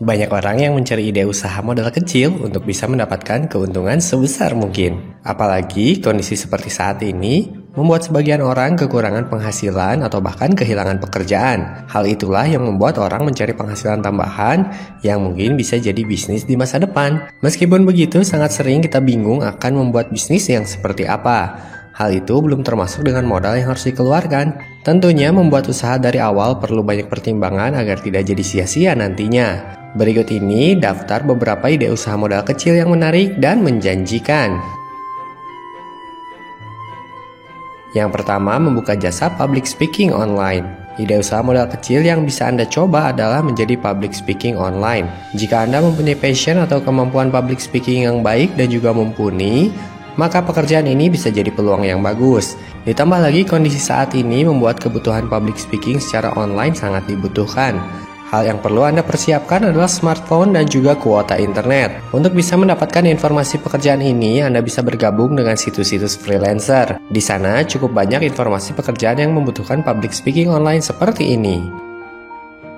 Banyak orang yang mencari ide usaha modal kecil untuk bisa mendapatkan keuntungan sebesar mungkin. Apalagi kondisi seperti saat ini membuat sebagian orang kekurangan penghasilan atau bahkan kehilangan pekerjaan. Hal itulah yang membuat orang mencari penghasilan tambahan yang mungkin bisa jadi bisnis di masa depan. Meskipun begitu, sangat sering kita bingung akan membuat bisnis yang seperti apa. Hal itu belum termasuk dengan modal yang harus dikeluarkan. Tentunya membuat usaha dari awal perlu banyak pertimbangan agar tidak jadi sia-sia nantinya. Berikut ini daftar beberapa ide usaha modal kecil yang menarik dan menjanjikan. Yang pertama, membuka jasa public speaking online. Ide usaha modal kecil yang bisa Anda coba adalah menjadi public speaking online. Jika Anda mempunyai passion atau kemampuan public speaking yang baik dan juga mumpuni, maka pekerjaan ini bisa jadi peluang yang bagus. Ditambah lagi kondisi saat ini membuat kebutuhan public speaking secara online sangat dibutuhkan. Hal yang perlu Anda persiapkan adalah smartphone dan juga kuota internet. Untuk bisa mendapatkan informasi pekerjaan ini, Anda bisa bergabung dengan situs-situs freelancer. Di sana cukup banyak informasi pekerjaan yang membutuhkan public speaking online seperti ini.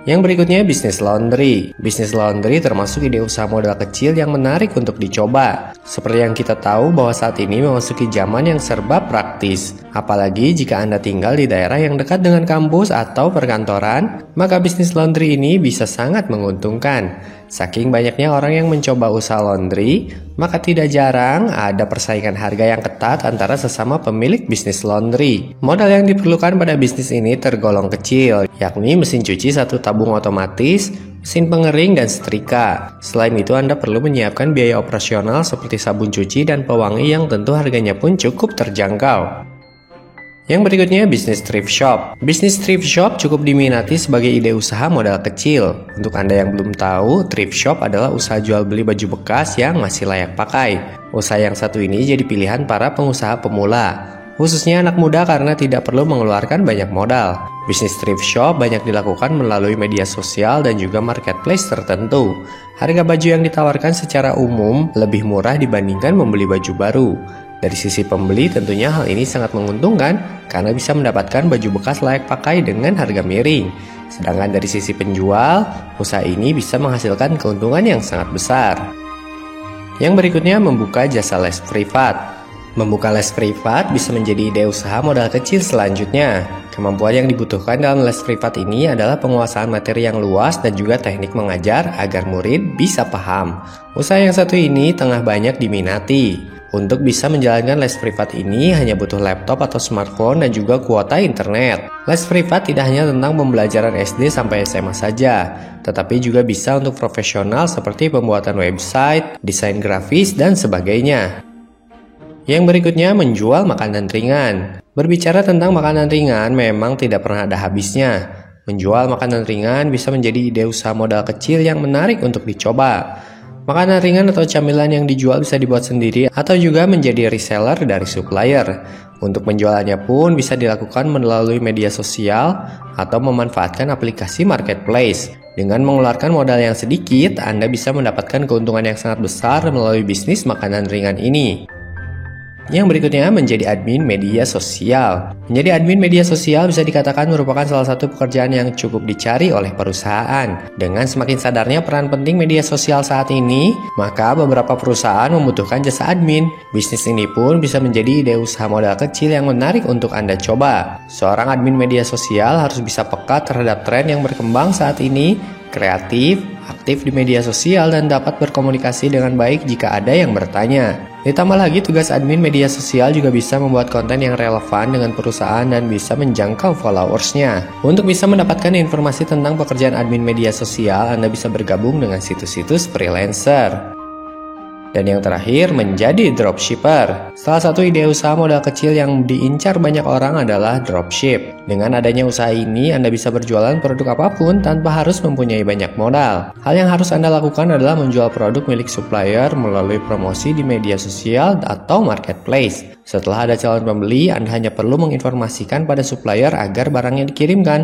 Yang berikutnya, bisnis laundry. Bisnis laundry termasuk ide usaha modal kecil yang menarik untuk dicoba. Seperti yang kita tahu bahwa saat ini memasuki zaman yang serba praktis. Apalagi jika Anda tinggal di daerah yang dekat dengan kampus atau perkantoran, maka bisnis laundry ini bisa sangat menguntungkan. Saking banyaknya orang yang mencoba usaha laundry, maka tidak jarang ada persaingan harga yang ketat antara sesama pemilik bisnis laundry. Modal yang diperlukan pada bisnis ini tergolong kecil, yakni mesin cuci satu tabung otomatis, mesin pengering, dan setrika. Selain itu, Anda perlu menyiapkan biaya operasional seperti sabun cuci dan pewangi yang tentu harganya pun cukup terjangkau. Yang berikutnya, bisnis thrift shop. Bisnis thrift shop cukup diminati sebagai ide usaha modal kecil. Untuk Anda yang belum tahu, thrift shop adalah usaha jual beli baju bekas yang masih layak pakai. Usaha yang satu ini jadi pilihan para pengusaha pemula, khususnya anak muda karena tidak perlu mengeluarkan banyak modal. Bisnis thrift shop banyak dilakukan melalui media sosial dan juga marketplace tertentu. Harga baju yang ditawarkan secara umum lebih murah dibandingkan membeli baju baru. Dari sisi pembeli tentunya hal ini sangat menguntungkan karena bisa mendapatkan baju bekas layak pakai dengan harga miring. Sedangkan dari sisi penjual, usaha ini bisa menghasilkan keuntungan yang sangat besar. Yang berikutnya, membuka jasa les privat. Membuka les privat bisa menjadi ide usaha modal kecil selanjutnya. Kemampuan yang dibutuhkan dalam les privat ini adalah penguasaan materi yang luas dan juga teknik mengajar agar murid bisa paham. Usaha yang satu ini tengah banyak diminati. Untuk bisa menjalankan les privat ini hanya butuh laptop atau smartphone dan juga kuota internet. Les privat tidak hanya tentang pembelajaran SD sampai SMA saja, tetapi juga bisa untuk profesional seperti pembuatan website, desain grafis, dan sebagainya. Yang berikutnya, menjual makanan ringan. Berbicara tentang makanan ringan memang tidak pernah ada habisnya. Menjual makanan ringan bisa menjadi ide usaha modal kecil yang menarik untuk dicoba. Makanan ringan atau camilan yang dijual bisa dibuat sendiri atau juga menjadi reseller dari supplier. Untuk penjualannya pun bisa dilakukan melalui media sosial atau memanfaatkan aplikasi marketplace. Dengan mengeluarkan modal yang sedikit, Anda bisa mendapatkan keuntungan yang sangat besar melalui bisnis makanan ringan ini. Yang berikutnya, menjadi admin media sosial. Menjadi admin media sosial bisa dikatakan merupakan salah satu pekerjaan yang cukup dicari oleh perusahaan. Dengan semakin sadarnya peran penting media sosial saat ini, maka beberapa perusahaan membutuhkan jasa admin. Bisnis ini pun bisa menjadi ide usaha modal kecil yang menarik untuk Anda coba. Seorang admin media sosial harus bisa peka terhadap tren yang berkembang saat ini, kreatif, aktif di media sosial, dan dapat berkomunikasi dengan baik jika ada yang bertanya. Ditambah lagi, tugas admin media sosial juga bisa membuat konten yang relevan dengan perusahaan dan bisa menjangkau followersnya. Untuk bisa mendapatkan informasi tentang pekerjaan admin media sosial, Anda bisa bergabung dengan situs-situs freelancer. Dan yang terakhir, menjadi dropshipper. Salah satu ide usaha modal kecil yang diincar banyak orang adalah dropship. Dengan adanya usaha ini, Anda bisa berjualan produk apapun tanpa harus mempunyai banyak modal. Hal yang harus Anda lakukan adalah menjual produk milik supplier melalui promosi di media sosial atau marketplace. Setelah ada calon pembeli, Anda hanya perlu menginformasikan pada supplier agar barangnya dikirimkan.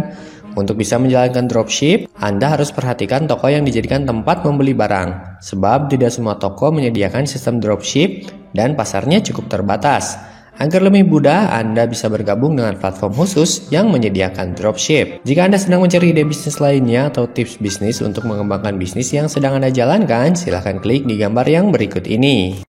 Untuk bisa menjalankan dropship, Anda harus perhatikan toko yang dijadikan tempat membeli barang, sebab tidak semua toko menyediakan sistem dropship dan pasarnya cukup terbatas. Agar lebih mudah, Anda bisa bergabung dengan platform khusus yang menyediakan dropship. Jika Anda sedang mencari ide bisnis lainnya atau tips bisnis untuk mengembangkan bisnis yang sedang Anda jalankan, silahkan klik di gambar yang berikut ini.